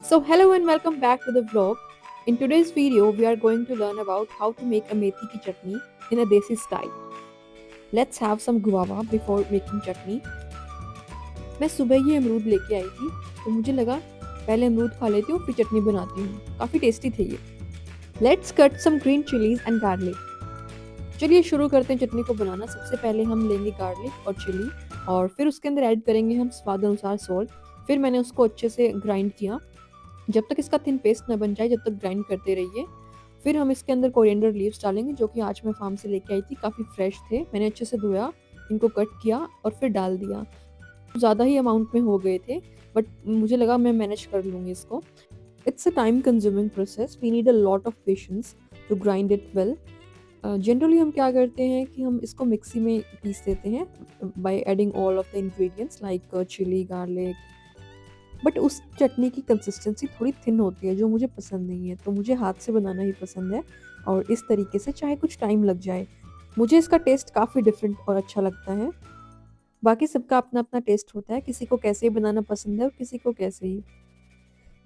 So hello and welcome back to the vlog. In today's video, we are going to learn about how to make a methi ki chutney in a desi style. Let's have some guava before making chutney. मैं सुबह ही अमरूद लेके आई थी, तो मुझे लगा पहले अमरूद खा लेती हूँ फिर चटनी बनाती हूँ। काफ़ी टेस्टी थे ये। Let's cut some green chillies and garlic. चलिए शुरू करते हैं चटनी को बनाना। सबसे पहले हम लेंगे गार्लिक और चिली और फिर उसके अंदर ऐड करेंगे हम स्वाद अनुसार सॉल्ट। फिर मैंने उसको अच्छे से ग्राइंड किया। जब तक इसका थिन पेस्ट ना बन जाए, जब तक ग्राइंड करते रहिए। फिर हम इसके अंदर कोरिएंडर लीव्स डालेंगे, जो कि आज मैं फार्म से लेके आई थी। काफ़ी फ्रेश थे। मैंने अच्छे से धोया, इनको कट किया और फिर डाल दिया। ज़्यादा ही अमाउंट में हो गए थे, बट मुझे लगा मैं मैनेज कर लूँगी इसको। It's a time consuming process. We need a lot of patience to grind it well. Generally हम क्या करते हैं कि हम इसको मिक्सी में पीस देते हैं by adding all of the ingredients like chilli, garlic. But उस चटनी की कंसिस्टेंसी थोड़ी थिन होती है, जो मुझे पसंद नहीं है। तो मुझे हाथ से बनाना ही पसंद है, और इस तरीके से चाहे कुछ टाइम लग जाए। मुझे इसका टेस्ट काफ़ी डिफरेंट और अच्छा लगता है। बाकी सबका अपना अपना टेस्ट होता है, किसी को कैसे ही बनाना पसंद है और किसी को कैसे ही।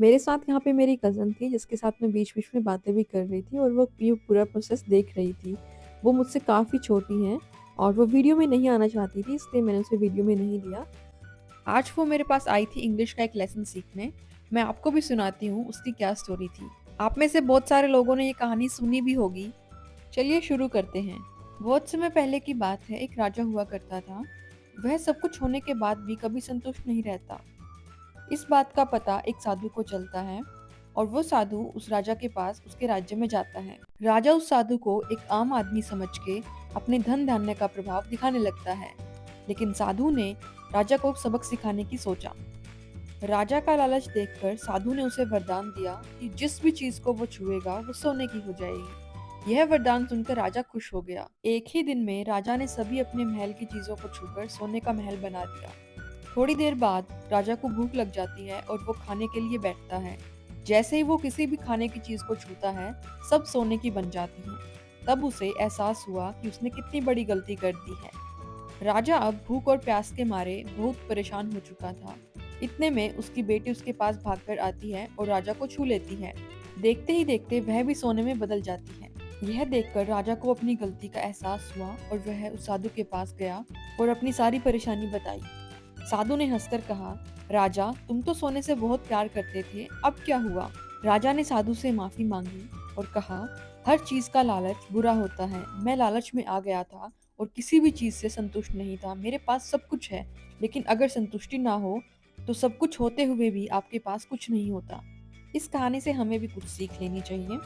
मेरे साथ यहाँ पे मेरी कज़न थी, जिसके साथ मैं बीच बीच में बातें भी कर रही थी और वो ये पूरा प्रोसेस देख रही थी। वो मुझसे काफ़ी छोटी हैं और वो वीडियो में नहीं आना चाहती थी, इसलिए मैंने उसे वीडियो में नहीं लिया। आज वो मेरे पास आई थी इंग्लिश का एक लेसन सीखने। मैं आपको भी सुनाती हूँ उसकी क्या स्टोरी थी। आप में से बहुत सारे लोगों ने ये कहानी सुनी भी होगी। चलिए शुरू करते हैं। बहुत समय पहले की बात है। एक राजा हुआ करता था। वह सब कुछ होने के बाद भी कभी संतुष्ट नहीं रहता। इस बात का पता एक साधु को चलता है, और वो साधु उस राजा के पास उसके राज्य में जाता है। राजा उस साधु को एक आम आदमी समझ के अपने धन धान्य का प्रभाव दिखाने लगता है। लेकिन साधु ने राजा को सबक सिखाने की सोचा। राजा का लालच देखकर साधु ने उसे वरदान दिया कि जिस भी चीज को वो छुएगा वो सोने की हो जाएगी। यह वरदान सुनकर राजा खुश हो गया। एक ही दिन में राजा ने सभी अपने महल की चीजों को छूकर सोने का महल बना दिया। थोड़ी देर बाद राजा को भूख लग जाती है और वो खाने के लिए बैठता है। जैसे ही वो किसी भी खाने की चीज को छूता है, सब सोने की बन जाती है। तब उसे एहसास हुआ कि उसने कितनी बड़ी गलती कर दी है। राजा अब भूख और प्यास के मारे बहुत परेशान हो चुका था। इतने में उसकी बेटी उसके पास भागकर आती है और राजा को छू लेती है। देखते ही देखते वह भी सोने में बदल जाती है। यह देखकर राजा को अपनी गलती का एहसास हुआ और वह उस साधु के पास गया और अपनी सारी परेशानी बताई। साधु ने हंसकर कहा, राजा, तुम तो सोने से बहुत प्यार करते थे, अब क्या हुआ? राजा ने साधु से माफी मांगी और कहा, हर चीज का लालच बुरा होता है। मैं लालच में आ गया था और किसी भी चीज से संतुष्ट नहीं था। मेरे पास सब कुछ है, लेकिन अगर संतुष्टि ना हो तो सब कुछ होते हुए भी आपके पास कुछ नहीं होता। इस कहानी से हमें भी कुछ सीख लेनी चाहिए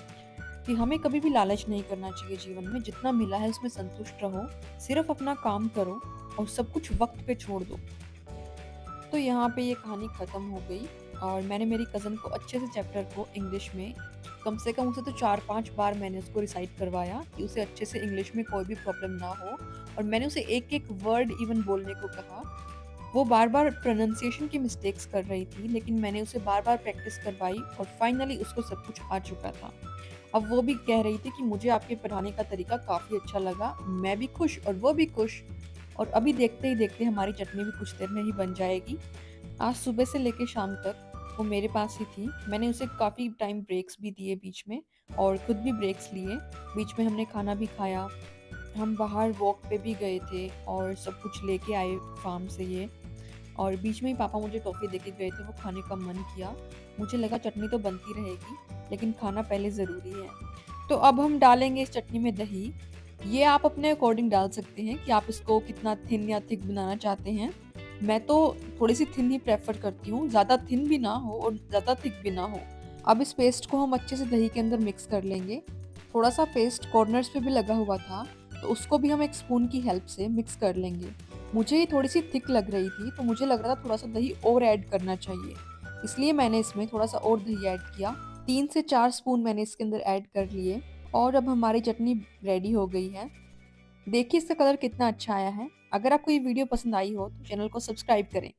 कि हमें कभी भी लालच नहीं करना चाहिए। जीवन में जितना मिला है उसमें संतुष्ट रहो, सिर्फ अपना काम करो और सब कुछ वक्त पे छोड़ दो। तो यहाँ पे ये कहानी ख़त्म हो गई, और मैंने मेरी कज़न को अच्छे से चैप्टर को इंग्लिश में कम से कम उसे तो 4-5 बार मैंने उसको रिसाइट करवाया कि उसे अच्छे से इंग्लिश में कोई भी प्रॉब्लम ना हो। और मैंने उसे एक-एक वर्ड इवन बोलने को कहा। वो बार-बार प्रोनंसिएशन की मिस्टेक्स कर रही थी, लेकिन मैंने उसे बार-बार प्रैक्टिस करवाई और फाइनली उसको सब कुछ आ चुका था। अब वो भी कह रही थी कि मुझे आपके पढ़ाने का तरीका काफ़ी अच्छा लगा। मैं भी खुश और वो भी खुश। और अभी देखते ही देखते हमारी चटनी भी कुछ देर में ही बन जाएगी। आज सुबह से लेके शाम तक वो मेरे पास ही थी। मैंने उसे काफ़ी टाइम ब्रेक्स भी दिए बीच में, और खुद भी ब्रेक्स लिए। बीच में हमने खाना भी खाया, हम बाहर वॉक पे भी गए थे और सब कुछ लेके आए फार्म से ये। और बीच में ही पापा मुझे टॉफ़ी देके गए थे, वो खाने का मन किया। मुझे लगा चटनी तो बनती रहेगी, लेकिन खाना पहले ज़रूरी है। तो अब हम डालेंगे इस चटनी में दही। ये आप अपने अकॉर्डिंग डाल सकते हैं कि आप इसको कितना थिन या थिक बनाना चाहते हैं। मैं तो थोड़ी सी थिन ही प्रेफर करती हूँ, ज़्यादा थिन भी ना हो और ज़्यादा थिक भी ना हो। अब इस पेस्ट को हम अच्छे से दही के अंदर मिक्स कर लेंगे। थोड़ा सा पेस्ट कॉर्नर्स पे भी लगा हुआ था, तो उसको भी हम एक स्पून की हेल्प से मिक्स कर लेंगे। मुझे ये थोड़ी सी थिक लग रही थी, तो मुझे लग रहा था थोड़ा सा दही और ऐड करना चाहिए, इसलिए मैंने इसमें थोड़ा सा और दही ऐड किया। 3 से 4 स्पून मैंने इसके अंदर ऐड कर लिए। और अब हमारी चटनी रेडी हो गई है। देखिए इसका कलर कितना अच्छा आया है। अगर आपको ये वीडियो पसंद आई हो तो चैनल को सब्सक्राइब करें।